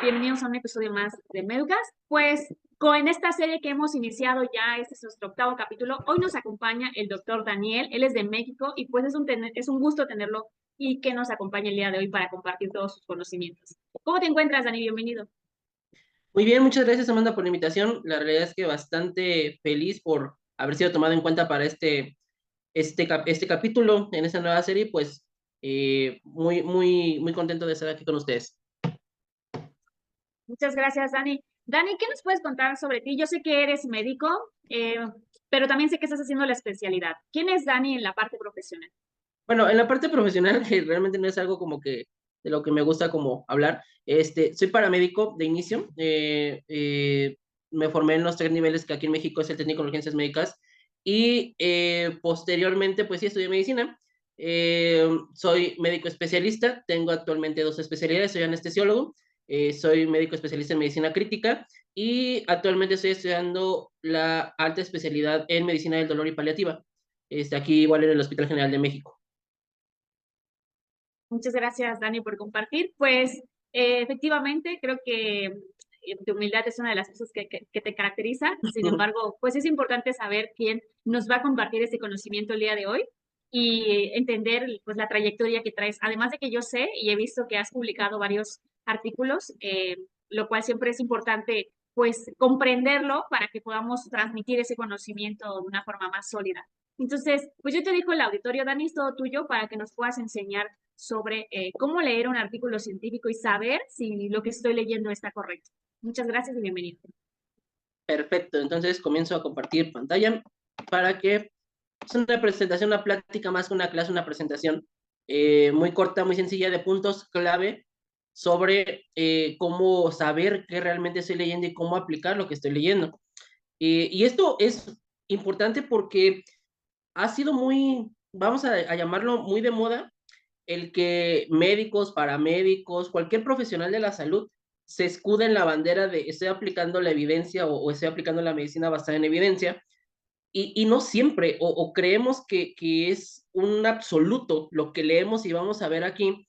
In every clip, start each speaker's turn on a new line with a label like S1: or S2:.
S1: Bienvenidos a un episodio más de Medcast. Pues con esta serie que hemos iniciado ya, este es nuestro octavo capítulo. Hoy nos acompaña el doctor Daniel, él es de México y pues es un gusto tenerlo y que nos acompañe el día de hoy para compartir todos sus conocimientos. ¿Cómo te encuentras, Dani? Bienvenido.
S2: Muy bien, muchas gracias Amanda por la invitación. La realidad es que bastante feliz por haber sido tomado en cuenta para este capítulo en esta nueva serie, pues muy contento de estar aquí con ustedes.
S1: Muchas gracias, Dani. Dani, ¿qué nos puedes contar sobre ti? Yo sé que eres médico, eh, pero también sé que estás haciendo la especialidad. ¿Quién es Dani en la parte profesional?
S2: Bueno, en la parte profesional, que realmente no es algo como que de lo que me gusta como hablar, soy paramédico de inicio, me formé en los 3 niveles que aquí en México es el técnico en urgencias médicas y posteriormente pues sí estudié medicina. Soy médico especialista, tengo actualmente 2 especialidades, soy anestesiólogo, soy médico especialista en medicina crítica y actualmente estoy estudiando la alta especialidad en medicina del dolor y paliativa, aquí igual en el Hospital General de México.
S1: Muchas gracias, Dani, por compartir. Pues efectivamente, creo que tu humildad es una de las cosas que te caracteriza. Sin embargo, pues es importante saber quién nos va a compartir este conocimiento el día de hoy y entender pues la trayectoria que traes. Además de que yo sé y he visto que has publicado varios artículos, lo cual siempre es importante pues comprenderlo para que podamos transmitir ese conocimiento de una forma más sólida. Entonces, pues yo te dejo el auditorio, Dani, es todo tuyo para que nos puedas enseñar sobre cómo leer un artículo científico y saber si lo que estoy leyendo está correcto. Muchas gracias y bienvenido.
S2: Perfecto, entonces comienzo a compartir pantalla para que es una presentación, una plática más que una clase, una presentación muy corta, muy sencilla de puntos clave sobre cómo saber qué realmente estoy leyendo y cómo aplicar lo que estoy leyendo. Y esto es importante porque ha sido muy, vamos a llamarlo muy de moda, el que médicos, paramédicos, cualquier profesional de la salud se escuda en la bandera de estoy aplicando la evidencia o estoy aplicando la medicina basada en evidencia, y no siempre, o creemos que es un absoluto lo que leemos y vamos a ver aquí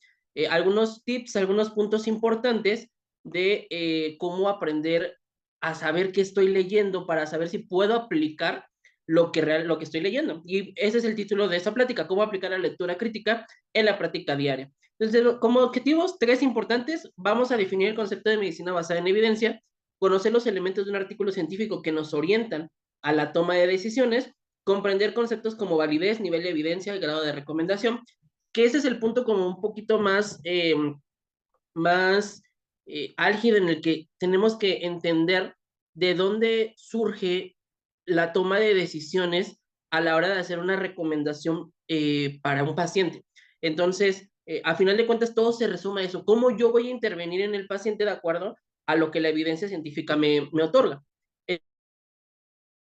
S2: algunos tips, algunos puntos importantes de cómo aprender a saber qué estoy leyendo para saber si puedo aplicar lo que estoy leyendo. Y ese es el título de esta plática, cómo aplicar la lectura crítica en la práctica diaria. Entonces, como objetivos, 3 importantes, vamos a definir el concepto de medicina basada en evidencia, conocer los elementos de un artículo científico que nos orientan a la toma de decisiones, comprender conceptos como validez, nivel de evidencia y grado de recomendación, que ese es el punto como un poquito más álgido en el que tenemos que entender de dónde surge la toma de decisiones a la hora de hacer una recomendación para un paciente. Entonces, a final de cuentas, todo se resume a eso, cómo yo voy a intervenir en el paciente de acuerdo a lo que la evidencia científica me otorga.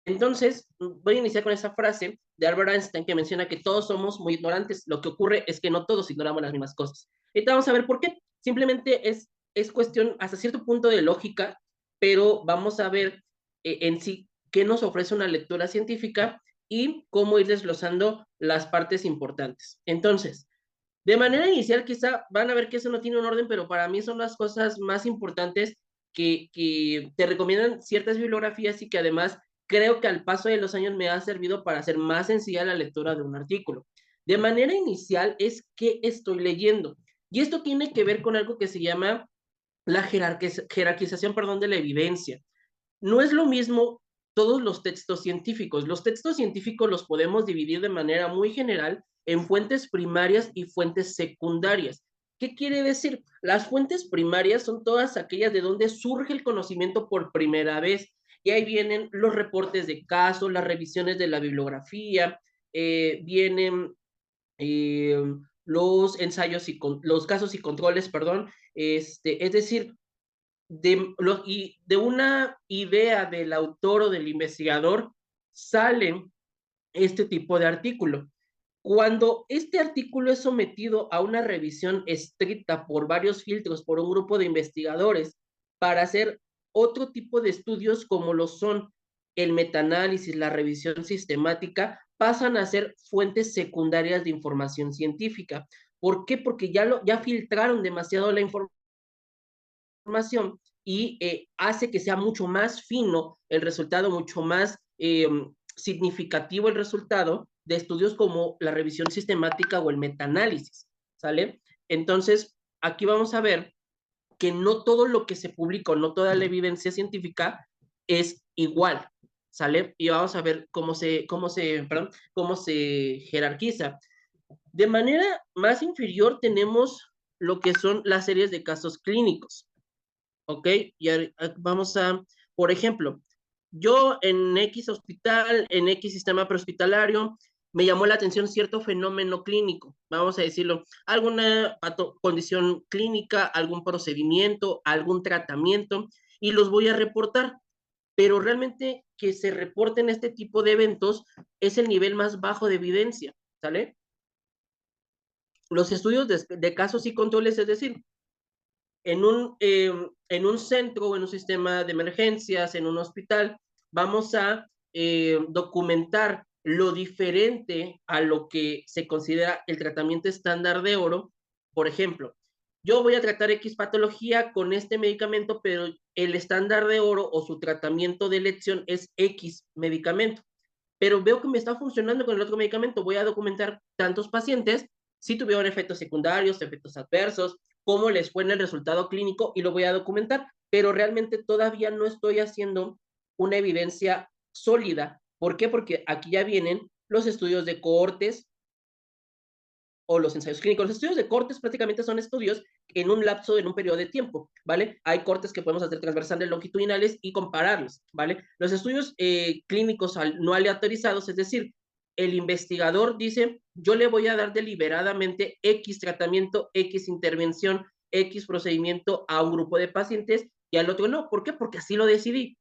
S2: Entonces, voy a iniciar con esa frase de Albert Einstein que menciona que todos somos muy ignorantes. Lo que ocurre es que no todos ignoramos las mismas cosas. Ahorita vamos a ver por qué. Simplemente es cuestión hasta cierto punto de lógica, pero vamos a ver en sí qué nos ofrece una lectura científica y cómo ir desglosando las partes importantes. Entonces, de manera inicial, quizá van a ver que eso no tiene un orden, pero para mí son las cosas más importantes que te recomiendan ciertas bibliografías y que además creo que al paso de los años me ha servido para hacer más sencilla la lectura de un artículo. De manera inicial es qué estoy leyendo. Y esto tiene que ver con algo que se llama la jerarquización, perdón, de la evidencia. No es lo mismo todos los textos científicos. Los textos científicos los podemos dividir de manera muy general en fuentes primarias y fuentes secundarias. ¿Qué quiere decir? Las fuentes primarias son todas aquellas de donde surge el conocimiento por primera vez. Y ahí vienen los reportes de casos, las revisiones de la bibliografía, vienen eh, los ensayos los casos y controles, perdón. Es decir, de una idea del autor o del investigador sale este tipo de artículo. Cuando este artículo es sometido a una revisión estricta por varios filtros, por un grupo de investigadores, para hacer otro tipo de estudios como lo son el metaanálisis, la revisión sistemática, pasan a ser fuentes secundarias de información científica. ¿Por qué? Porque ya filtraron demasiado la información información y hace que sea mucho más fino el resultado, mucho más significativo el resultado de estudios como la revisión sistemática o el metaanálisis, ¿sale? Entonces, aquí vamos a ver que no todo lo que se publica, no toda la evidencia científica es igual, ¿sale? Y vamos a ver cómo se jerarquiza. De manera más inferior tenemos lo que son las series de casos clínicos, ¿ok? Y vamos a, por ejemplo, yo en X hospital, en X sistema prehospitalario, me llamó la atención cierto fenómeno clínico, vamos a decirlo, alguna condición clínica, algún procedimiento, algún tratamiento, y los voy a reportar. Pero realmente que se reporten este tipo de eventos es el nivel más bajo de evidencia, ¿sale? Los estudios de casos y controles, es decir, en un centro o en un sistema de emergencias, en un hospital, vamos a documentar lo diferente a lo que se considera el tratamiento estándar de oro. Por ejemplo, yo voy a tratar X patología con este medicamento, pero el estándar de oro o su tratamiento de elección es X medicamento. Pero veo que me está funcionando con el otro medicamento, voy a documentar tantos pacientes, si tuvieron efectos secundarios, efectos adversos, cómo les fue en el resultado clínico y lo voy a documentar, pero realmente todavía no estoy haciendo una evidencia sólida. ¿Por qué? Porque aquí ya vienen los estudios de cohortes, o los ensayos clínicos. Los estudios de cortes prácticamente son estudios en un lapso, en un periodo de tiempo, ¿vale? Hay cortes que podemos hacer transversales, longitudinales y compararlos, ¿vale? Los estudios clínicos no aleatorizados, es decir, el investigador dice, yo le voy a dar deliberadamente X tratamiento, X intervención, X procedimiento a un grupo de pacientes y al otro no. ¿Por qué? Porque así lo decidí,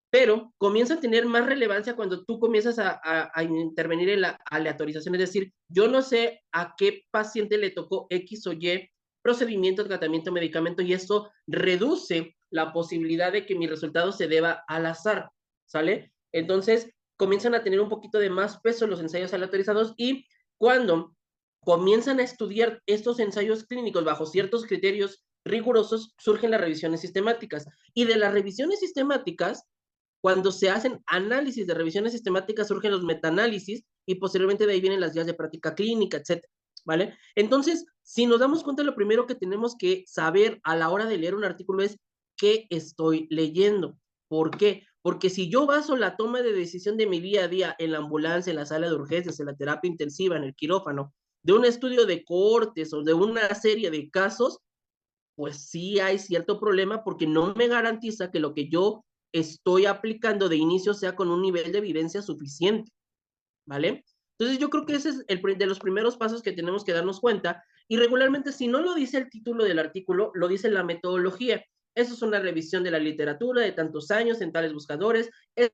S2: pero comienza a tener más relevancia cuando tú comienzas a intervenir en la aleatorización, es decir, yo no sé a qué paciente le tocó X o Y procedimiento, tratamiento, medicamento, y esto reduce la posibilidad de que mi resultado se deba al azar, ¿sale? Entonces, comienzan a tener un poquito de más peso los ensayos aleatorizados y cuando comienzan a estudiar estos ensayos clínicos bajo ciertos criterios rigurosos, surgen las revisiones sistemáticas. Y de las revisiones sistemáticas, cuando se hacen análisis de revisiones sistemáticas, surgen los metaanálisis y posteriormente de ahí vienen las guías de práctica clínica, etcétera, ¿vale? Entonces, si nos damos cuenta, lo primero que tenemos que saber a la hora de leer un artículo es qué estoy leyendo. ¿Por qué? Porque si yo baso la toma de decisión de mi día a día en la ambulancia, en la sala de urgencias, en la terapia intensiva, en el quirófano, de un estudio de cohortes o de una serie de casos, pues sí hay cierto problema porque no me garantiza que lo que yo estoy aplicando de inicio sea con un nivel de evidencia suficiente, ¿vale? Entonces yo creo que ese es de los primeros pasos que tenemos que darnos cuenta y regularmente si no lo dice el título del artículo, lo dice la metodología. Eso es una revisión de la literatura de tantos años en tales buscadores. Ese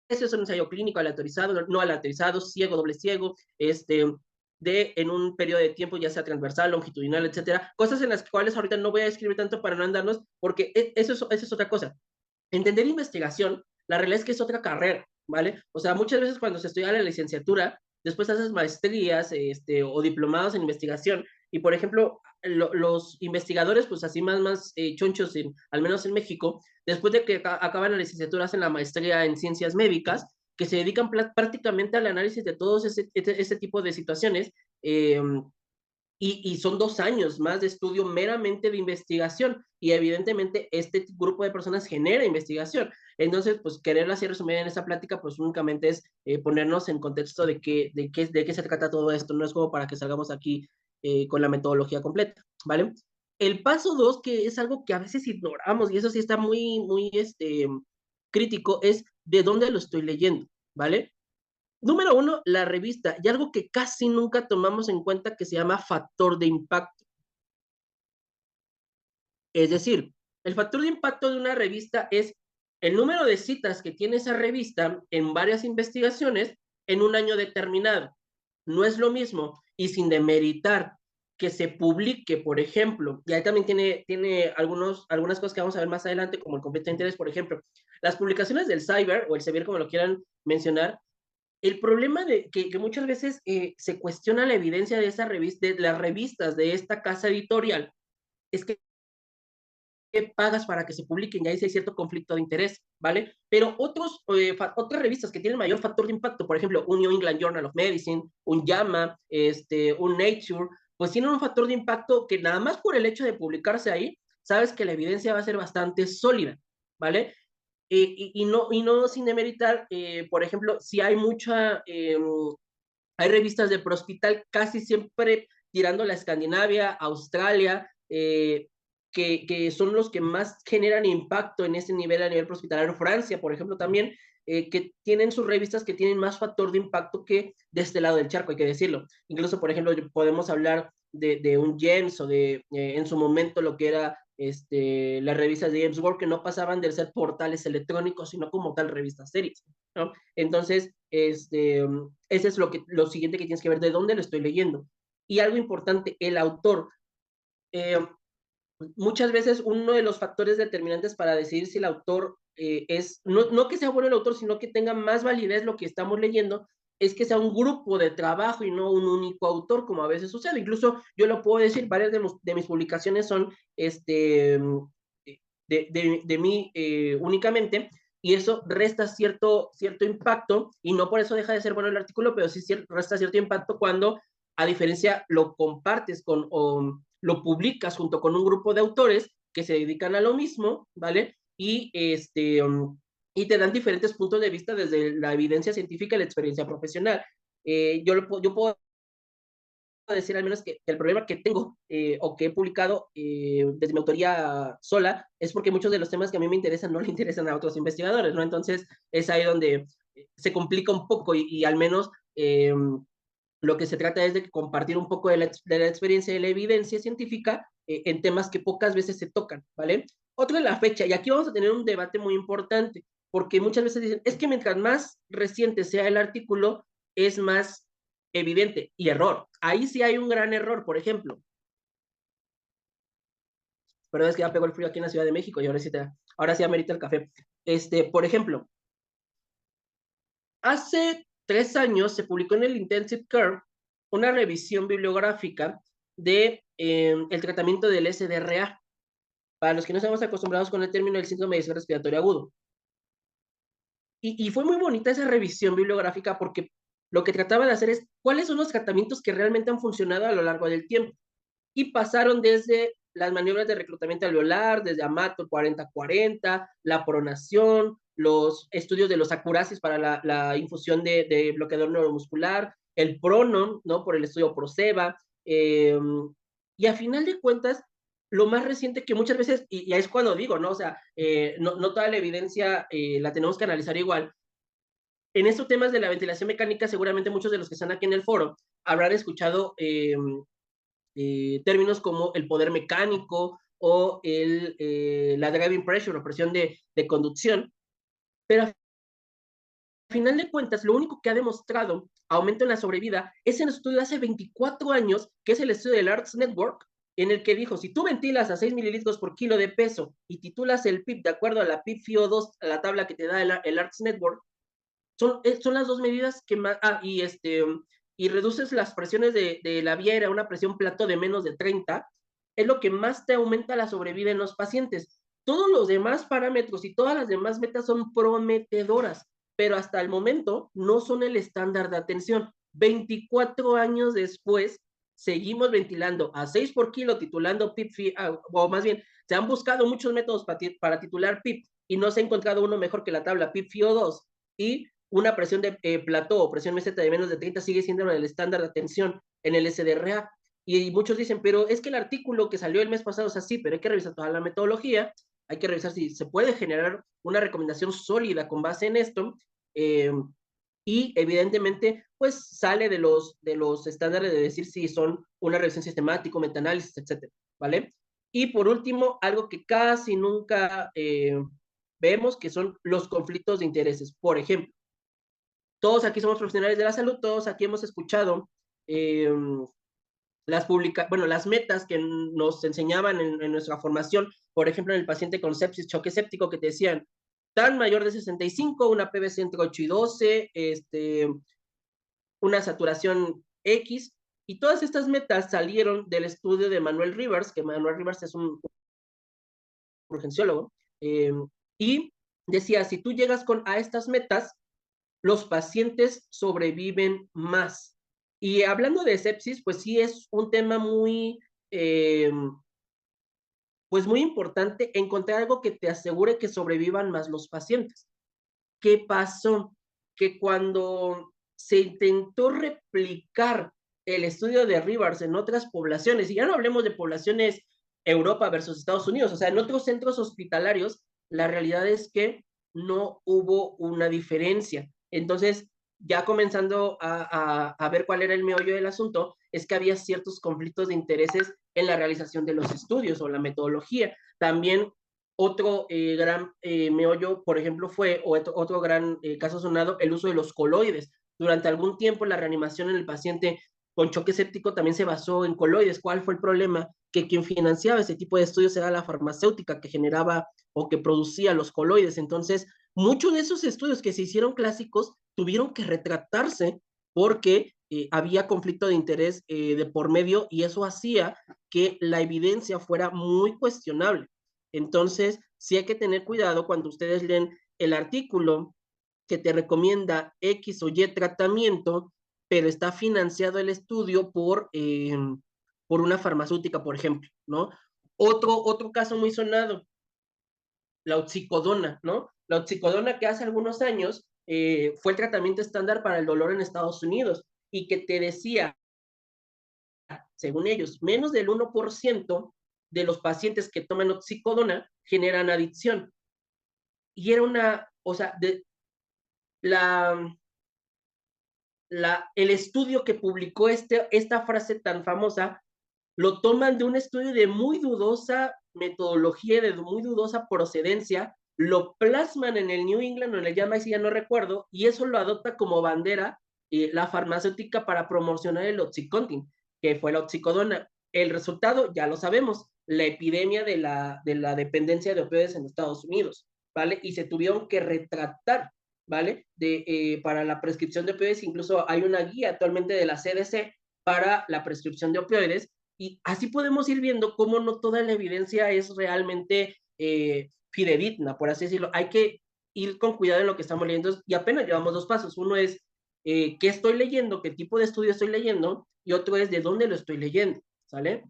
S2: es un ensayo clínico aleatorizado, no aleatorizado, ciego, doble ciego, en un periodo de tiempo, ya sea transversal, longitudinal, etcétera. Cosas en las cuales ahorita no voy a describir tanto para no andarnos, porque eso es otra cosa. Entender investigación, la realidad es que es otra carrera, ¿vale? O sea, muchas veces cuando se estudia la licenciatura, después haces maestrías, o diplomados en investigación, y por ejemplo, los investigadores, pues así más chonchos, al menos en México, después de que acaban la licenciatura, hacen la maestría en ciencias médicas, que se dedican prácticamente al análisis de todos ese tipo de situaciones, y son 2 años más de estudio meramente de investigación y evidentemente este grupo de personas genera investigación. Entonces, pues quererlo así resumir en esta plática, pues únicamente es ponernos en contexto de qué se trata todo esto, no es como para que salgamos aquí con la metodología completa, ¿vale? El paso 2, que es algo que a veces ignoramos y eso sí está muy crítico, es de dónde lo estoy leyendo, ¿vale? Número uno, la revista, y algo que casi nunca tomamos en cuenta que se llama factor de impacto. Es decir, el factor de impacto de una revista es el número de citas que tiene esa revista en varias investigaciones en un año determinado. No es lo mismo, y sin demeritar que se publique, por ejemplo, y ahí también tiene algunas cosas que vamos a ver más adelante, como el conflicto de interés, por ejemplo, las publicaciones del cyber o el CEBIR, como lo quieran mencionar. El problema de que muchas veces se cuestiona la evidencia de esa revista, de las revistas de esta casa editorial, es que pagas para que se publiquen, y ahí sí hay cierto conflicto de interés, ¿vale? Pero otras revistas que tienen mayor factor de impacto, por ejemplo, un New England Journal of Medicine, un JAMA, un Nature, pues tienen un factor de impacto que nada más por el hecho de publicarse ahí, sabes que la evidencia va a ser bastante sólida, ¿vale? Y no sin demeritar, por ejemplo, si hay hay revistas de prohospital casi siempre tirando a la Escandinavia, Australia, que son los que más generan impacto en ese nivel a nivel prohospitalario. Francia, por ejemplo, también, que tienen sus revistas que tienen más factor de impacto que de este lado del charco, hay que decirlo. Incluso, por ejemplo, podemos hablar de un James o en su momento lo que era las revistas de James Ward, que no pasaban de ser portales electrónicos, sino como tal revistas series, ¿no? Entonces, ese es lo siguiente que tienes que ver, de dónde lo estoy leyendo. Y algo importante, el autor. Eh, Muchas veces uno de los factores determinantes para decidir si el autor no que sea bueno el autor, sino que tenga más validez lo que estamos leyendo, es que sea un grupo de trabajo y no un único autor, como a veces sucede. Incluso yo lo puedo decir, varias de mis publicaciones son de mí únicamente, y eso resta cierto impacto, y no por eso deja de ser bueno el artículo, pero sí resta cierto impacto cuando, a diferencia, lo compartes o lo publicas junto con un grupo de autores que se dedican a lo mismo, ¿vale? Y te dan diferentes puntos de vista desde la evidencia científica y la experiencia profesional. Yo puedo decir al menos que el problema que tengo o que he publicado desde mi autoría sola es porque muchos de los temas que a mí me interesan no le interesan a otros investigadores, ¿no? Entonces es ahí donde se complica un poco y al menos lo que se trata es de compartir un poco de la experiencia y de la evidencia científica en temas que pocas veces se tocan, ¿vale? Otro es la fecha, y aquí vamos a tener un debate muy importante, porque muchas veces dicen, es que mientras más reciente sea el artículo, es más evidente, y error. Ahí sí hay un gran error, por ejemplo. Pero es que ya pegó el frío aquí en la Ciudad de México y ahora sí amerita el café. Por ejemplo, hace 3 años se publicó en el Intensive Care una revisión bibliográfica de el tratamiento del SDRA, para los que no estamos acostumbrados con el término del síndrome de respiratorio agudo. Y fue muy bonita esa revisión bibliográfica porque lo que trataba de hacer es cuáles son los tratamientos que realmente han funcionado a lo largo del tiempo. Y pasaron desde las maniobras de reclutamiento alveolar, desde Amato 40-40, la pronación, los estudios de los acurasis para la infusión de bloqueador neuromuscular, el prono, ¿no? Por el estudio Proceva, y a final de cuentas, lo más reciente que muchas veces, y es cuando digo, ¿no? O sea, no toda la evidencia la tenemos que analizar igual. En estos temas de la ventilación mecánica, seguramente muchos de los que están aquí en el foro habrán escuchado términos como el poder mecánico o la driving pressure o presión de conducción, pero al final de cuentas, lo único que ha demostrado aumento en la sobrevida es en el estudio de hace 24 años, que es el estudio del ARTS Network, en el que dijo, si tú ventilas a 6 mililitros por kilo de peso y titulas el PIP de acuerdo a la PIP FIO2, a la tabla que te da el ARTS Network, son las dos medidas que más, y reduces las presiones de la vía aérea a una presión plató de menos de 30, es lo que más te aumenta la sobrevida en los pacientes. Todos los demás parámetros y todas las demás metas son prometedoras, pero hasta el momento no son el estándar de atención. 24 años después, seguimos ventilando a 6 por kilo, titulando PIP, o más bien, se han buscado muchos métodos para titular PIP y no se ha encontrado uno mejor que la tabla PIP FIO2, y una presión de plató o presión meseta de menos de 30 sigue siendo el estándar de atención en el SDRA. Y muchos dicen, pero es que el artículo que salió el mes pasado es así, pero hay que revisar toda la metodología, hay que revisar si se puede generar una recomendación sólida con base en esto, eh, y evidentemente, pues sale de los estándares de decir si son una revisión sistemática, metaanálisis, etcétera, ¿vale? Y por último, algo que casi nunca vemos, que son los conflictos de intereses. Por ejemplo, todos aquí somos profesionales de la salud, todos aquí hemos escuchado eh, las metas que nos enseñaban en nuestra formación, por ejemplo, en el paciente con sepsis, choque séptico, que te decían, tan mayor de 65, una PVC entre 8 y 12, una saturación X, y todas estas metas salieron del estudio de Manuel Rivers, que Manuel Rivers es un urgenciólogo, y decía, si tú llegas a estas metas, los pacientes sobreviven más. Y hablando de sepsis, pues sí es un tema eh, pues muy importante encontrar algo que te asegure que sobrevivan más los pacientes. ¿Qué pasó? Que cuando se intentó replicar el estudio de Rivers en otras poblaciones, y ya no hablemos de poblaciones Europa versus Estados Unidos, o sea, en otros centros hospitalarios, la realidad es que no hubo una diferencia. Entonces, ya comenzando a ver cuál era el meollo del asunto, es que había ciertos conflictos de intereses en la realización de los estudios o la metodología. También otro gran meollo, por ejemplo, fue, o otro gran caso sonado, el uso de los coloides. Durante algún tiempo la reanimación en el paciente con choque séptico también se basó en coloides. ¿Cuál fue el problema? Que quien financiaba ese tipo de estudios era la farmacéutica que generaba o que producía los coloides. Entonces, muchos de esos estudios que se hicieron clásicos tuvieron que retractarse porque había conflicto de interés de por medio y eso hacía que la evidencia fuera muy cuestionable. Entonces, sí hay que tener cuidado cuando ustedes leen el artículo que te recomienda X o Y tratamiento, pero está financiado el estudio por una farmacéutica, por ejemplo, ¿no? Otro caso muy sonado, la oxicodona, ¿no? La oxicodona que hace algunos años fue el tratamiento estándar para el dolor en Estados Unidos y que te decía, según ellos, menos del 1% de los pacientes que toman oxicodona generan adicción. Y era o sea, la, el estudio que publicó esta frase tan famosa, lo toman de un estudio de muy dudosa metodología, de muy dudosa procedencia, lo plasman en el New England o en el JAMA, si ya no recuerdo, y eso lo adopta como bandera la farmacéutica para promocionar el Oxycontin, que fue la oxicodona. El resultado, ya lo sabemos, la epidemia de la dependencia de opioides en Estados Unidos, ¿vale? Y se tuvieron que retractar, ¿vale? Para la prescripción de opioides, incluso hay una guía actualmente de la CDC para la prescripción de opioides, y así podemos ir viendo cómo no toda la evidencia es realmente fidedigna, por así decirlo. Hay que ir con cuidado en lo que estamos leyendo y apenas llevamos dos pasos. Uno es qué estoy leyendo, qué tipo de estudio estoy leyendo, y otro es de dónde lo estoy leyendo, ¿sale?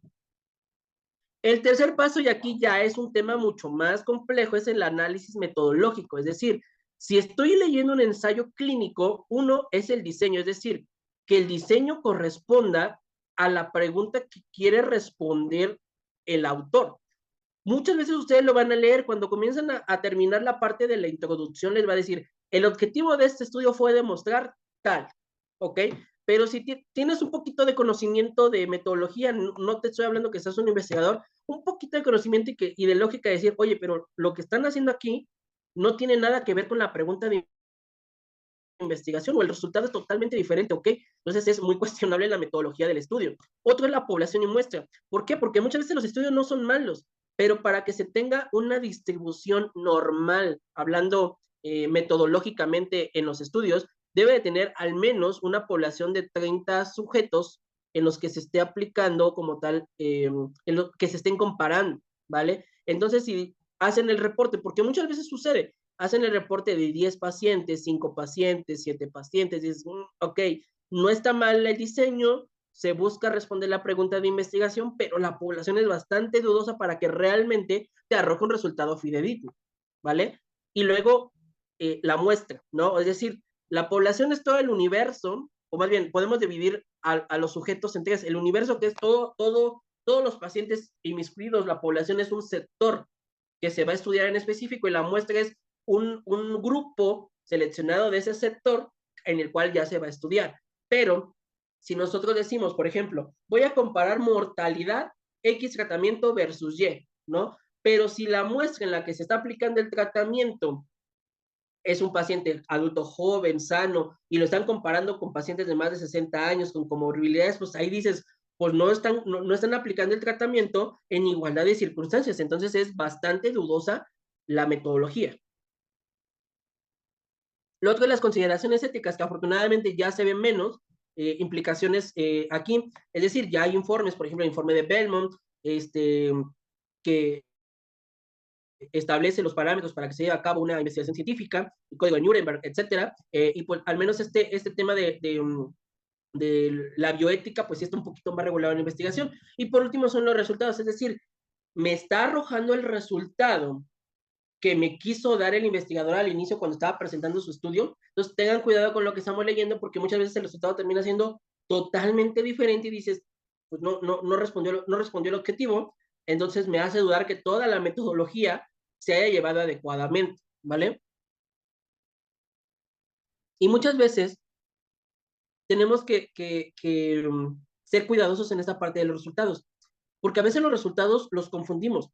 S2: El tercer paso, y aquí ya es un tema mucho más complejo, es el análisis metodológico. Es decir, si estoy leyendo un ensayo clínico, uno es el diseño, es decir, que el diseño corresponda a la pregunta que quiere responder el autor. Muchas veces ustedes lo van a leer, cuando comienzan a terminar la parte de la introducción, les va a decir, el objetivo de este estudio fue demostrar tal, ¿ok? Pero si tienes un poquito de conocimiento de metodología, no te estoy hablando que seas un investigador, un poquito de conocimiento y de lógica de decir, oye, pero lo que están haciendo aquí no tiene nada que ver con la pregunta de investigación o el resultado es totalmente diferente, ¿ok? Entonces es muy cuestionable la metodología del estudio. Otro es la población y muestra. ¿Por qué? Porque muchas veces los estudios no son malos, pero para que se tenga una distribución normal, hablando metodológicamente en los estudios, debe de tener al menos una población de 30 sujetos en los que se esté aplicando como tal, en lo que se estén comparando, ¿vale? Entonces, si hacen el reporte, porque muchas veces sucede, hacen el reporte de 10 pacientes, 5 pacientes, 7 pacientes, y dices, ok, no está mal el diseño, se busca responder la pregunta de investigación, pero la población es bastante dudosa para que realmente te arroje un resultado fidedigno, ¿vale? Y luego la muestra, ¿no? Es decir, la población es todo el universo, o más bien, podemos dividir a los sujetos en tres. El universo que es todos los pacientes inmiscuidos, la población es un sector que se va a estudiar en específico y la muestra es un grupo seleccionado de ese sector en el cual ya se va a estudiar. Pero si nosotros decimos, por ejemplo, voy a comparar mortalidad X tratamiento versus Y, ¿no? Pero si la muestra en la que se está aplicando el tratamiento es un paciente adulto joven, sano, y lo están comparando con pacientes de más de 60 años, con comorbilidades, pues ahí dices, pues no están aplicando el tratamiento en igualdad de circunstancias. Entonces es bastante dudosa la metodología. Lo otro de las consideraciones éticas, que afortunadamente ya se ven menos implicaciones aquí, es decir, ya hay informes, por ejemplo, el informe de Belmont, que establece los parámetros para que se lleve a cabo una investigación científica, el código de Nuremberg, etcétera, y pues al menos este tema de la bioética, pues sí está un poquito más regulado en la investigación. Y por último son los resultados, es decir, me está arrojando el resultado que me quiso dar el investigador al inicio cuando estaba presentando su estudio. Entonces tengan cuidado con lo que estamos leyendo porque muchas veces el resultado termina siendo totalmente diferente y dices, pues no respondió el objetivo, entonces me hace dudar que toda la metodología se haya llevado adecuadamente, ¿vale? Y muchas veces tenemos que ser cuidadosos en esta parte de los resultados, porque a veces los resultados los confundimos.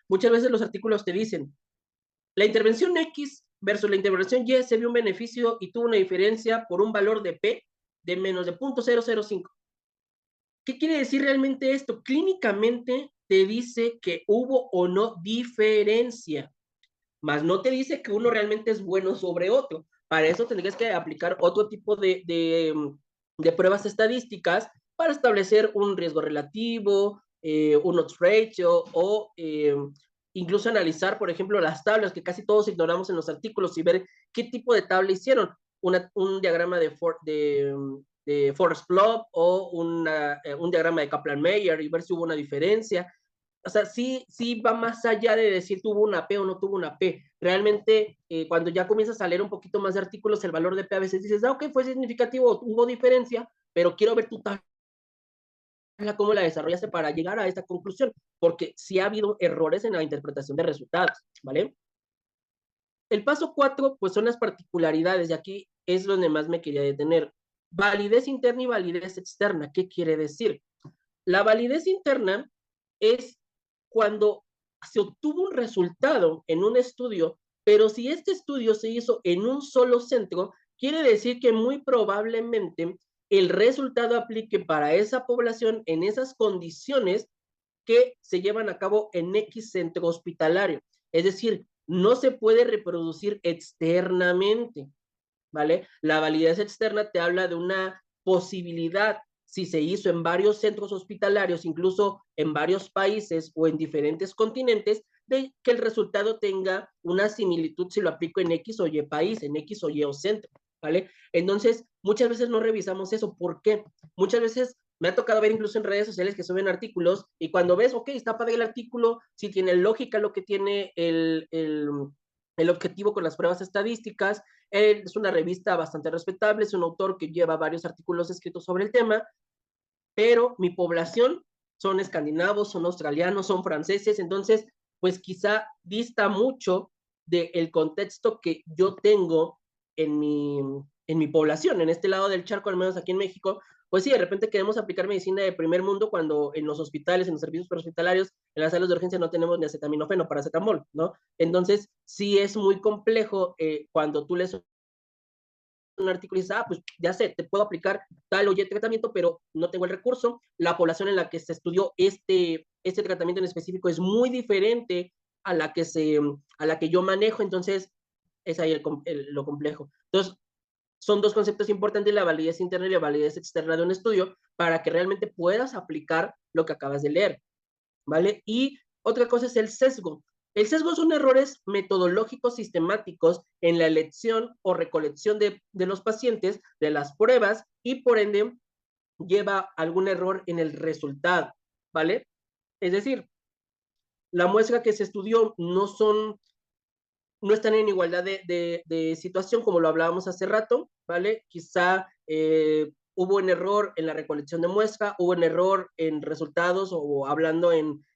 S2: Muchas veces los artículos te dicen, la intervención X versus la intervención Y se vio un beneficio y tuvo una diferencia por un valor de P de menos de 0.005. ¿Qué quiere decir realmente esto? Clínicamente te dice que hubo o no diferencia, más no te dice que uno realmente es bueno sobre otro. Para eso tendrías que aplicar otro tipo de pruebas estadísticas para establecer un riesgo relativo, un odds ratio o incluso analizar, por ejemplo, las tablas que casi todos ignoramos en los artículos y ver qué tipo de tabla hicieron. Un diagrama de Forest Plot o un diagrama de Kaplan-Meier y ver si hubo una diferencia. O sea, sí va más allá de decir tuvo una P o no tuvo una P. Realmente, cuando ya comienzas a leer un poquito más de artículos, el valor de P a veces dices, ok, fue significativo, hubo diferencia, pero quiero ver tu tabla, cómo la desarrollaste para llegar a esta conclusión, porque sí ha habido errores en la interpretación de resultados, ¿vale? El paso 4, pues son las particularidades, y aquí es donde más me quería detener. Validez interna y validez externa, ¿qué quiere decir? La validez interna es cuando se obtuvo un resultado en un estudio, pero si este estudio se hizo en un solo centro, quiere decir que muy probablemente el resultado aplique para esa población en esas condiciones que se llevan a cabo en X centro hospitalario. Es decir, no se puede reproducir externamente, ¿vale? La validez externa te habla de una posibilidad, si se hizo en varios centros hospitalarios, incluso en varios países o en diferentes continentes, de que el resultado tenga una similitud si lo aplico en X o Y país, en X o Y o centro, ¿vale? Entonces, muchas veces no revisamos eso. ¿Por qué? Muchas veces me ha tocado ver incluso en redes sociales que suben artículos y cuando ves, ok, está padre el artículo, si tiene lógica lo que tiene el objetivo con las pruebas estadísticas, es una revista bastante respetable, es un autor que lleva varios artículos escritos sobre el tema, pero mi población son escandinavos, son australianos, son franceses, entonces, pues quizá dista mucho del contexto que yo tengo en mi población, en este lado del charco, al menos aquí en México, pues sí, de repente queremos aplicar medicina de primer mundo cuando en los hospitales, en los servicios prehospitalarios, en las salas de urgencia no tenemos ni acetaminofén, paracetamol, ¿no? Entonces, sí es muy complejo cuando tú lees un artículo y dices, pues ya sé, te puedo aplicar tal o y tratamiento, pero no tengo el recurso. La población en la que se estudió este tratamiento en específico es muy diferente a la que yo manejo, entonces es ahí lo complejo. Entonces, son dos conceptos importantes, la validez interna y la validez externa de un estudio, para que realmente puedas aplicar lo que acabas de leer, ¿vale? Y otra cosa es el sesgo. El sesgo son errores metodológicos sistemáticos en la elección o recolección de los pacientes, de las pruebas, y por ende lleva algún error en el resultado, ¿vale? Es decir, la muestra que se estudió no están en igualdad de situación, como lo hablábamos hace rato, ¿vale? Quizá hubo un error en la recolección de muestra, hubo un error en resultados o hablando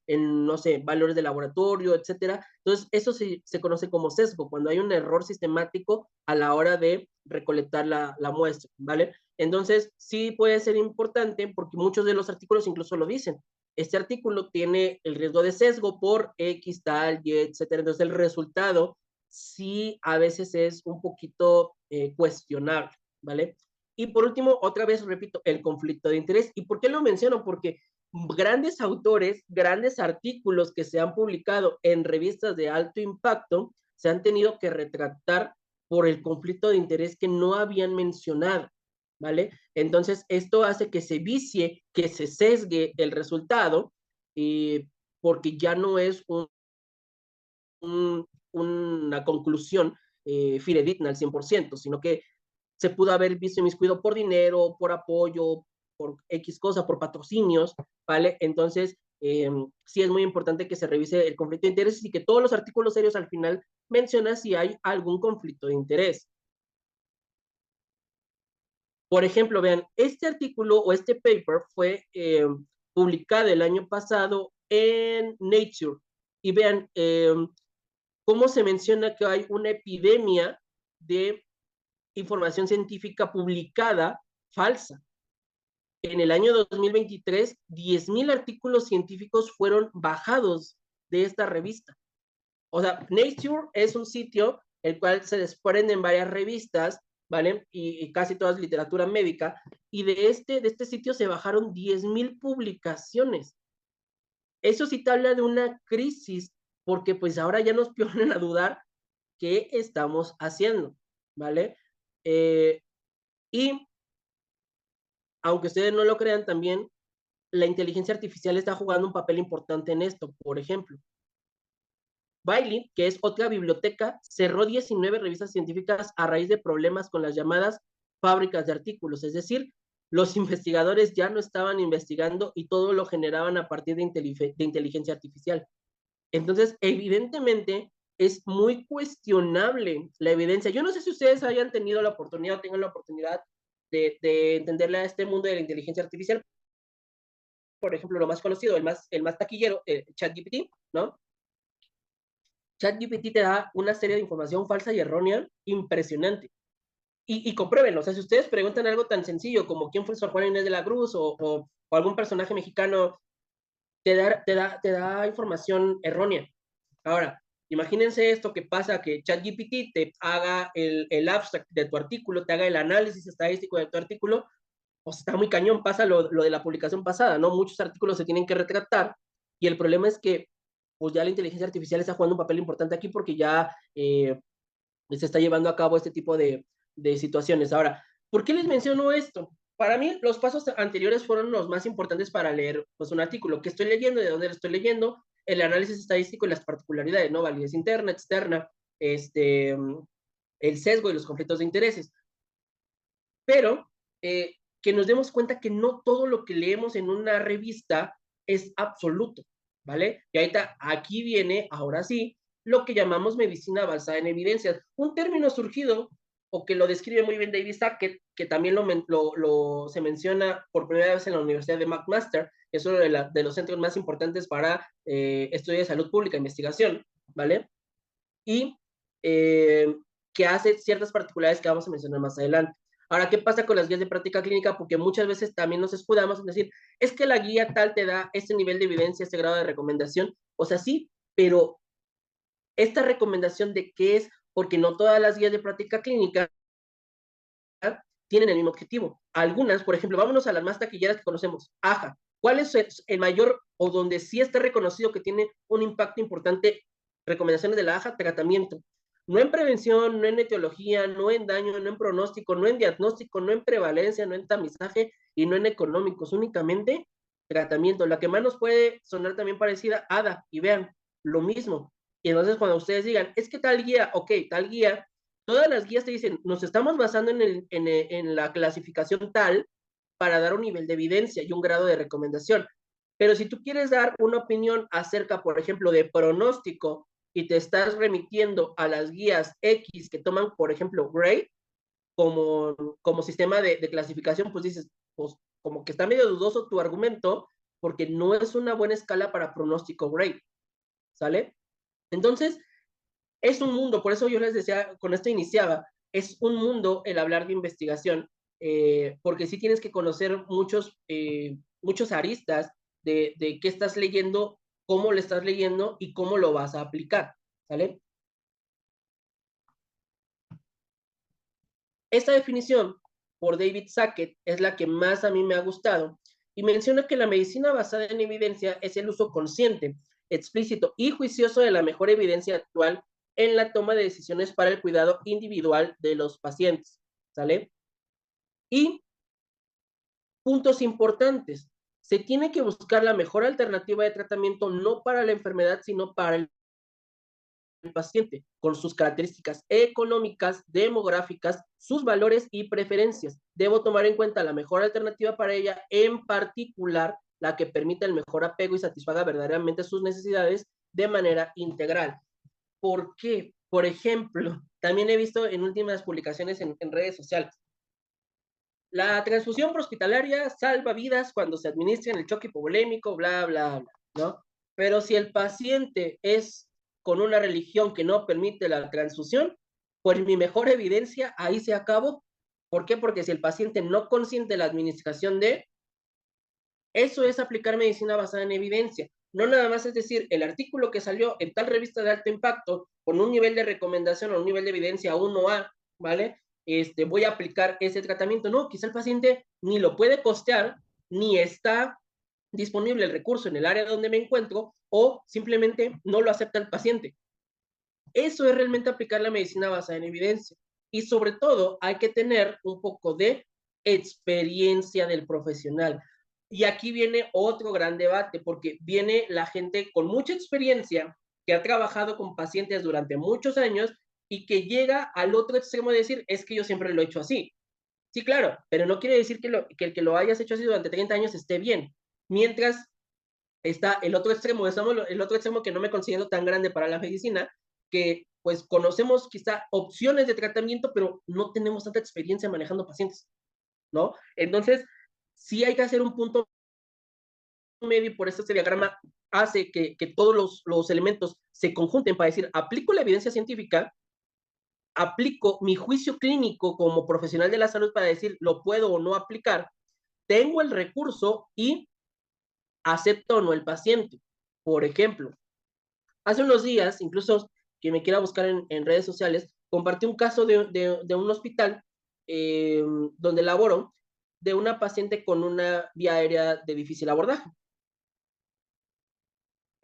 S2: no sé, valores de laboratorio, etcétera. Entonces, eso se conoce como sesgo, cuando hay un error sistemático a la hora de recolectar la muestra, ¿vale? Entonces, sí puede ser importante porque muchos de los artículos incluso lo dicen. Este artículo tiene el riesgo de sesgo por X, tal, Y, etcétera. Entonces, el resultado sí a veces es un poquito cuestionable, ¿vale? Y por último, otra vez repito, el conflicto de interés. ¿Y por qué lo menciono? Porque grandes autores, grandes artículos que se han publicado en revistas de alto impacto se han tenido que retractar por el conflicto de interés que no habían mencionado, ¿vale? Entonces, esto hace que se vicie, que se sesgue el resultado, porque ya no es una conclusión fidedigna al 100%, sino que se pudo haber visto inmiscuido por dinero, por apoyo, por X cosa, por patrocinios, ¿vale? Entonces, sí es muy importante que se revise el conflicto de intereses y que todos los artículos serios al final mencionan si hay algún conflicto de interés. Por ejemplo, vean, este artículo o este paper fue publicado el año pasado en Nature. Y vean cómo se menciona que hay una epidemia de información científica publicada falsa. En el año 2023, 10,000 artículos científicos fueron bajados de esta revista. O sea, Nature es un sitio el cual se desprenden varias revistas, ¿vale? Y casi toda es literatura médica, y de este sitio se bajaron 10,000 publicaciones. Eso sí te habla de una crisis, porque pues ahora ya nos ponen a dudar qué estamos haciendo, ¿vale? Y aunque ustedes no lo crean, también la inteligencia artificial está jugando un papel importante en esto. Por ejemplo, Bailey, que es otra biblioteca, cerró 19 revistas científicas a raíz de problemas con las llamadas fábricas de artículos, es decir, los investigadores ya no estaban investigando y todo lo generaban a partir de inteligencia artificial. Entonces, evidentemente, es muy cuestionable la evidencia. Yo no sé si ustedes hayan tenido la oportunidad o tengan la oportunidad de entenderle a este mundo de la inteligencia artificial. Por ejemplo, lo más conocido, el más taquillero, ChatGPT, ¿no? ChatGPT te da una serie de información falsa y errónea impresionante. Y compruébenlo. O sea, si ustedes preguntan algo tan sencillo como quién fue Sor Juana Inés de la Cruz o algún personaje mexicano, te da información errónea. Ahora, imagínense esto que pasa, que ChatGPT te haga el abstract de tu artículo, te haga el análisis estadístico de tu artículo, pues está muy cañón, pasa lo de la publicación pasada, ¿no? Muchos artículos se tienen que retratar y el problema es que pues ya la inteligencia artificial está jugando un papel importante aquí porque ya se está llevando a cabo este tipo de situaciones. Ahora, ¿por qué les menciono esto? Para mí, los pasos anteriores fueron los más importantes para leer pues, un artículo. ¿Qué estoy leyendo? ¿De dónde lo estoy leyendo? El análisis estadístico y las particularidades, ¿no? Validez interna, externa, el sesgo y los conflictos de intereses. Pero que nos demos cuenta que no todo lo que leemos en una revista es absoluto, ¿vale? Y ahorita aquí viene, ahora sí, lo que llamamos medicina basada en evidencias, un término surgido o que lo describe muy bien David Sackett, que también se menciona por primera vez en la Universidad de McMaster, que es uno de los centros más importantes para estudios de salud pública e investigación, ¿vale? Y que hace ciertas particularidades que vamos a mencionar más adelante. Ahora, ¿qué pasa con las guías de práctica clínica? Porque muchas veces también nos escudamos en decir, es que la guía tal te da este nivel de evidencia, este grado de recomendación. O sea, sí, pero esta recomendación de qué es, porque no todas las guías de práctica clínica tienen el mismo objetivo. Algunas, por ejemplo, vámonos a las más taquilleras que conocemos, AJA. ¿Cuál es el mayor o donde sí está reconocido que tiene un impacto importante? Recomendaciones de la AJA, tratamiento. No en prevención, no en etiología, no en daño, no en pronóstico, no en diagnóstico, no en prevalencia, no en tamizaje y no en económicos, únicamente tratamiento. La que más nos puede sonar también parecida, ADA, y vean, lo mismo. Y entonces cuando ustedes digan, es que tal guía, ok, tal guía, todas las guías te dicen, nos estamos basando en la clasificación tal para dar un nivel de evidencia y un grado de recomendación. Pero si tú quieres dar una opinión acerca, por ejemplo, de pronóstico y te estás remitiendo a las guías X que toman, por ejemplo, Gray como sistema de clasificación, pues dices, pues como que está medio dudoso tu argumento porque no es una buena escala para pronóstico Gray, ¿sale? Entonces, es un mundo, por eso yo les decía, con esto iniciaba, es un mundo el hablar de investigación, porque sí tienes que conocer muchos aristas de qué estás leyendo, cómo lo estás leyendo y cómo lo vas a aplicar, ¿sale? Esta definición por David Sackett es la que más a mí me ha gustado y menciona que la medicina basada en evidencia es el uso consciente, explícito y juicioso de la mejor evidencia actual en la toma de decisiones para el cuidado individual de los pacientes, ¿sale? Y puntos importantes, se tiene que buscar la mejor alternativa de tratamiento no para la enfermedad, sino para el paciente, con sus características económicas, demográficas, sus valores y preferencias. Debo tomar en cuenta la mejor alternativa para ella, en particular la que permita el mejor apego y satisfaga verdaderamente sus necesidades de manera integral. ¿Por qué? Por ejemplo, también he visto en últimas publicaciones en redes sociales, la transfusión hospitalaria salva vidas cuando se administra en el choque hipovolémico, bla, bla, bla, ¿no? Pero si el paciente es con una religión que no permite la transfusión, pues mi mejor evidencia ahí se acabó. ¿Por qué? Porque si el paciente no consiente la administración de, eso es aplicar medicina basada en evidencia. No nada más es decir, el artículo que salió en tal revista de alto impacto, con un nivel de recomendación o un nivel de evidencia 1A, ¿vale? Voy a aplicar ese tratamiento. No, quizá el paciente ni lo puede costear, ni está disponible el recurso en el área donde me encuentro, o simplemente no lo acepta el paciente. Eso es realmente aplicar la medicina basada en evidencia. Y sobre todo, hay que tener un poco de experiencia del profesional. Y aquí viene otro gran debate, porque viene la gente con mucha experiencia, que ha trabajado con pacientes durante muchos años y que llega al otro extremo de decir, es que yo siempre lo he hecho así. Sí, claro, pero no quiere decir que el que lo hayas hecho así durante 30 años esté bien. Mientras está el otro extremo, el otro extremo que no me considero tan grande para la medicina, que pues conocemos quizá opciones de tratamiento, pero no tenemos tanta experiencia manejando pacientes, ¿no? Entonces, sí hay que hacer un punto medio y por eso este diagrama hace que todos los elementos se conjunten para decir, aplico la evidencia científica, aplico mi juicio clínico como profesional de la salud para decir, lo puedo o no aplicar, tengo el recurso y acepto o no el paciente. Por ejemplo, hace unos días, incluso que me quiera buscar en redes sociales, compartí un caso de un hospital donde laboro, de una paciente con una vía aérea de difícil abordaje.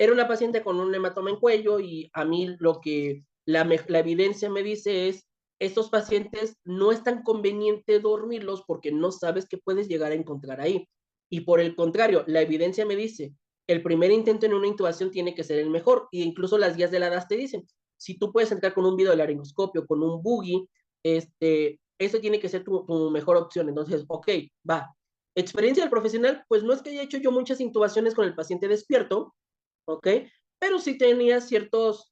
S2: Era una paciente con un hematoma en cuello y a mí lo que la evidencia me dice es, estos pacientes no es tan conveniente dormirlos porque no sabes qué puedes llegar a encontrar ahí. Y por el contrario, la evidencia me dice, el primer intento en una intubación tiene que ser el mejor, e incluso las guías de la DAS te dicen, si tú puedes entrar con un videolaringoscopio, con un boogie, eso tiene que ser tu mejor opción. Entonces, ok, va. Experiencia del profesional, pues no es que haya hecho yo muchas intubaciones con el paciente despierto, ¿ok? Pero sí tenía ciertas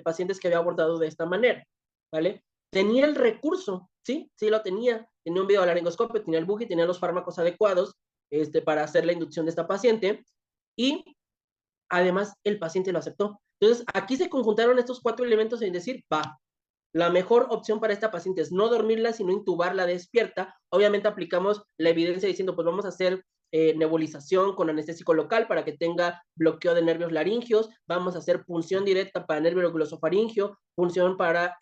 S2: pacientes que había abordado de esta manera, ¿vale? Tenía el recurso, ¿sí? Sí lo tenía. Tenía un videolaringoscopio, tenía el buggy, tenía los fármacos adecuados para hacer la inducción de esta paciente y además el paciente lo aceptó. Entonces, aquí se conjuntaron estos cuatro elementos en decir, va, la mejor opción para esta paciente es no dormirla, sino intubarla despierta. Obviamente aplicamos la evidencia diciendo, pues vamos a hacer nebulización con anestésico local para que tenga bloqueo de nervios laringios, vamos a hacer punción directa para nervio glosofaringio, punción para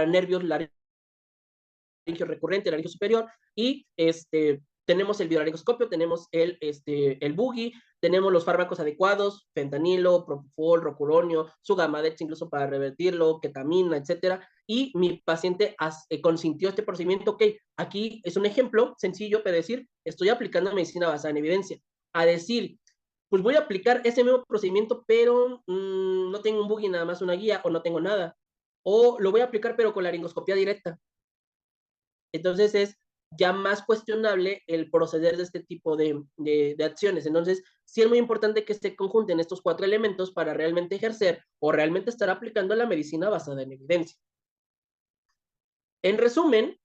S2: nervios laringio recurrente, laringio superior, y tenemos el biolaringoscopio, tenemos el buggy, tenemos los fármacos adecuados, fentanilo, propofol, rocuronio, sugamadex incluso para revertirlo, ketamina, etcétera, y mi paciente consintió este procedimiento. Ok, aquí es un ejemplo sencillo para decir, estoy aplicando medicina basada en evidencia. A decir, pues voy a aplicar ese mismo procedimiento, pero no tengo un buggy, nada más una guía, o no tengo nada. O lo voy a aplicar, pero con laringoscopía directa. Entonces es ya más cuestionable el proceder de este tipo de acciones. Entonces, sí es muy importante que se conjunten estos cuatro elementos para realmente ejercer o realmente estar aplicando la medicina basada en evidencia. En resumen,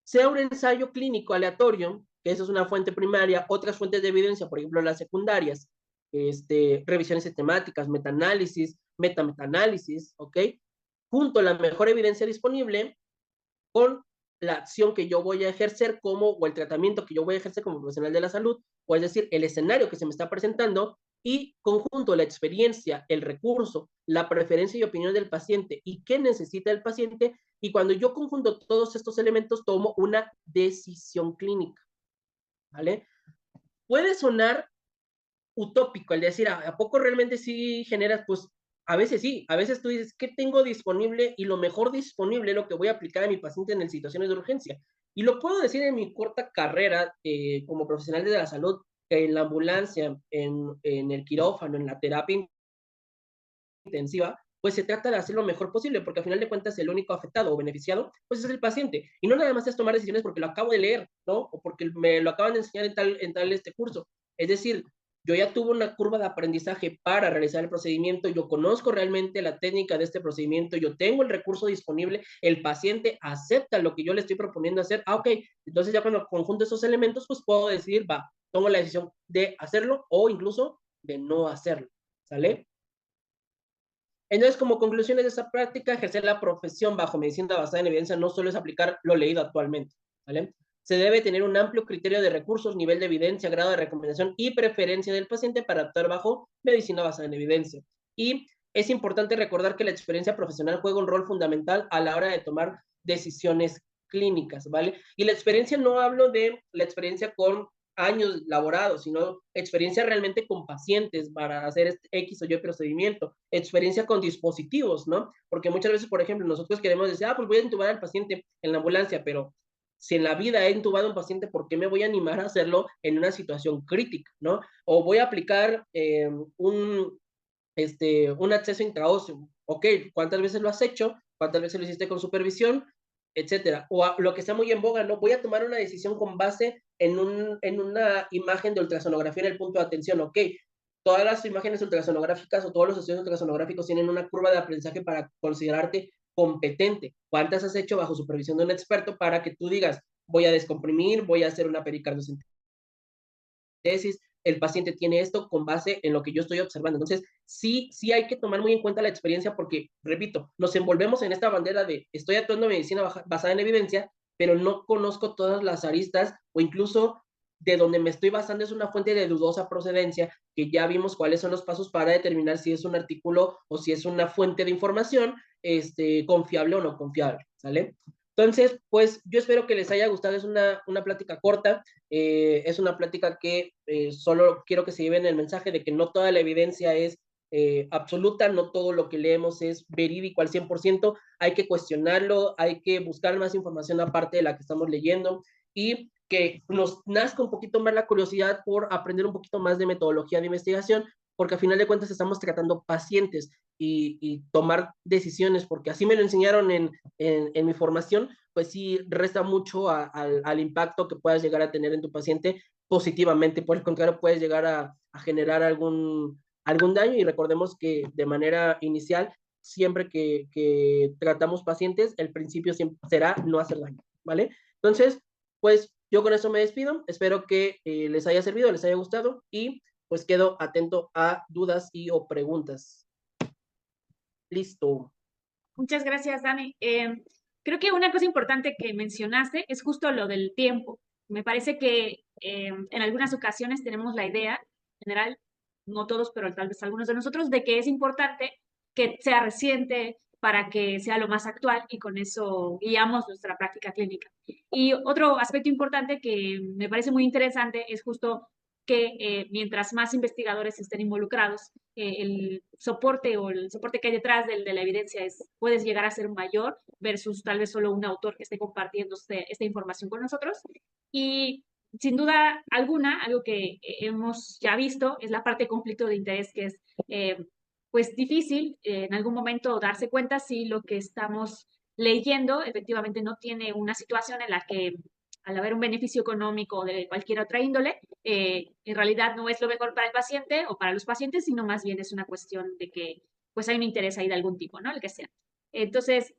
S2: sea un ensayo clínico aleatorio, que eso es una fuente primaria, otras fuentes de evidencia, por ejemplo, las secundarias, revisiones sistemáticas, metaanálisis, metametaanálisis, ¿ok? Junto a la mejor evidencia disponible, con la acción que yo voy a ejercer o el tratamiento que yo voy a ejercer como profesional de la salud, o es decir, el escenario que se me está presentando, y conjunto la experiencia, el recurso, la preferencia y opinión del paciente y qué necesita el paciente, y cuando yo conjunto todos estos elementos, tomo una decisión clínica, ¿vale? Puede sonar utópico el decir, ¿a poco realmente sí generas? Pues a veces sí, a veces tú dices, ¿qué tengo disponible? Y lo mejor disponible es lo que voy a aplicar a mi paciente en situaciones de urgencia. Y lo puedo decir en mi corta carrera como profesional de la salud, en la ambulancia, en el quirófano, en la terapia intensiva, pues se trata de hacer lo mejor posible, porque al final de cuentas el único afectado o beneficiado, pues es el paciente. Y no nada más es tomar decisiones porque lo acabo de leer, ¿no? O porque me lo acaban de enseñar en tal este curso. Es decir, yo ya tuve una curva de aprendizaje para realizar el procedimiento, yo conozco realmente la técnica de este procedimiento, yo tengo el recurso disponible, el paciente acepta lo que yo le estoy proponiendo hacer, ok, entonces ya cuando conjunto esos elementos, pues puedo decidir, va, tomo la decisión de hacerlo o incluso de no hacerlo, ¿sale? Entonces, como conclusiones de esa práctica, ejercer la profesión bajo medicina basada en evidencia no solo es aplicar lo leído actualmente, ¿vale? Se debe tener un amplio criterio de recursos, nivel de evidencia, grado de recomendación y preferencia del paciente para actuar bajo medicina basada en evidencia. Y es importante recordar que la experiencia profesional juega un rol fundamental a la hora de tomar decisiones clínicas, ¿vale? Y la experiencia no hablo de la experiencia con años laborados, sino experiencia realmente con pacientes para hacer este X o Y procedimiento, experiencia con dispositivos, ¿no? Porque muchas veces, por ejemplo, nosotros queremos decir, pues voy a intubar al paciente en la ambulancia, pero si en la vida he intubado a un paciente, ¿por qué me voy a animar a hacerlo en una situación crítica, ¿no? O voy a aplicar un acceso intraóseo. Ok, ¿cuántas veces lo has hecho? ¿Cuántas veces lo hiciste con supervisión? Etcétera. O lo que está muy en boga, ¿no? Voy a tomar una decisión con base en una imagen de ultrasonografía en el punto de atención. Ok, todas las imágenes ultrasonográficas o todos los estudios ultrasonográficos tienen una curva de aprendizaje para considerarte competente. ¿Cuántas has hecho bajo supervisión de un experto para que tú digas, voy a descomprimir, voy a hacer una pericardiocentesis, el paciente tiene esto con base en lo que yo estoy observando? Entonces, sí hay que tomar muy en cuenta la experiencia porque, repito, nos envolvemos en esta bandera de estoy actuando en medicina basada en evidencia, pero no conozco todas las aristas o incluso de donde me estoy basando es una fuente de dudosa procedencia, que ya vimos cuáles son los pasos para determinar si es un artículo o si es una fuente de información confiable o no confiable, ¿sale? Entonces, pues yo espero que les haya gustado, es una plática corta, es una plática que solo quiero que se lleven el mensaje de que no toda la evidencia es absoluta, no todo lo que leemos es verídico al 100%, hay que cuestionarlo, hay que buscar más información aparte de la que estamos leyendo y que nos nazca un poquito más la curiosidad por aprender un poquito más de metodología de investigación, porque a final de cuentas estamos tratando pacientes y tomar decisiones, porque así me lo enseñaron en mi formación, pues sí resta mucho al impacto que puedas llegar a tener en tu paciente positivamente. Por el contrario, puedes llegar a generar algún daño y recordemos que de manera inicial, siempre que tratamos pacientes, el principio siempre será no hacer daño, ¿vale? Entonces, pues yo con eso me despido. Espero que les haya servido, les haya gustado y pues quedo atento a dudas y o preguntas. Listo.
S1: Muchas gracias, Dani. Creo que una cosa importante que mencionaste es justo lo del tiempo. Me parece que en algunas ocasiones tenemos la idea, en general, no todos, pero tal vez algunos de nosotros, de que es importante que sea reciente para que sea lo más actual y con eso guiamos nuestra práctica clínica. Y otro aspecto importante que me parece muy interesante es justo que mientras más investigadores estén involucrados, el soporte o el soporte que hay detrás de la evidencia puedes llegar a ser mayor versus tal vez solo un autor que esté compartiendo esta información con nosotros. Y sin duda alguna, algo que hemos ya visto es la parte de conflicto de interés, que es pues difícil en algún momento darse cuenta si lo que estamos leyendo efectivamente no tiene una situación en la que al haber un beneficio económico de cualquier otra índole, en realidad no es lo mejor para el paciente o para los pacientes, sino más bien es una cuestión de que pues hay un interés ahí de algún tipo, ¿no? El que sea. Entonces,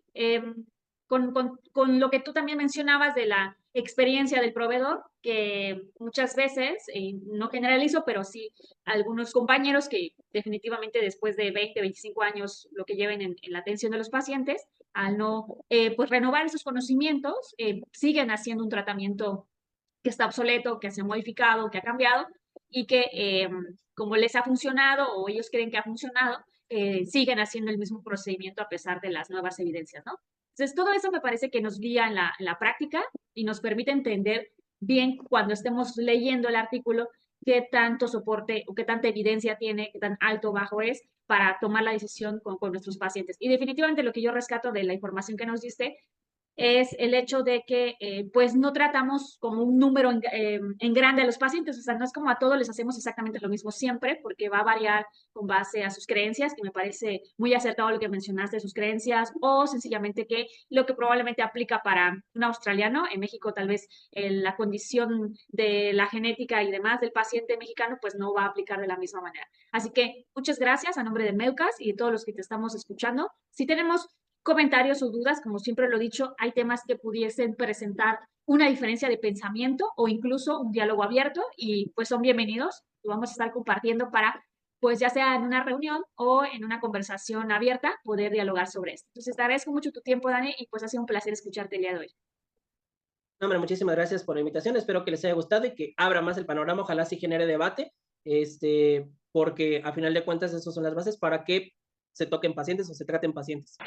S1: con lo que tú también mencionabas de la experiencia del proveedor, que muchas veces, no generalizo, pero sí algunos compañeros que definitivamente después de 20, 25 años lo que lleven en la atención de los pacientes, al no pues renovar esos conocimientos, siguen haciendo un tratamiento que está obsoleto, que se ha modificado, que ha cambiado y que como les ha funcionado o ellos creen que ha funcionado, siguen haciendo el mismo procedimiento a pesar de las nuevas evidencias, ¿no? Entonces, todo eso me parece que nos guía en la práctica y nos permite entender bien cuando estemos leyendo el artículo qué tanto soporte o qué tanta evidencia tiene, qué tan alto o bajo es para tomar la decisión con nuestros pacientes. Y definitivamente lo que yo rescato de la información que nos diste es el hecho de que pues no tratamos como un número en grande a los pacientes, o sea, no es como a todos les hacemos exactamente lo mismo siempre, porque va a variar con base a sus creencias, que me parece muy acertado lo que mencionaste de sus creencias, o sencillamente que lo que probablemente aplica para un australiano, en México tal vez la condición de la genética y demás del paciente mexicano, pues no va a aplicar de la misma manera. Así que muchas gracias a nombre de Meucas y de todos los que te estamos escuchando. Si tenemos comentarios o dudas, como siempre lo he dicho, hay temas que pudiesen presentar una diferencia de pensamiento o incluso un diálogo abierto y pues son bienvenidos. Lo vamos a estar compartiendo para, pues ya sea en una reunión o en una conversación abierta, poder dialogar sobre esto. Entonces, te agradezco mucho tu tiempo, Dani, y pues ha sido un placer escucharte el día de hoy.
S2: No, hombre, muchísimas gracias por la invitación. Espero que les haya gustado y que abra más el panorama. Ojalá sí genere debate, porque a final de cuentas, esas son las bases para que se toquen pacientes o se traten pacientes.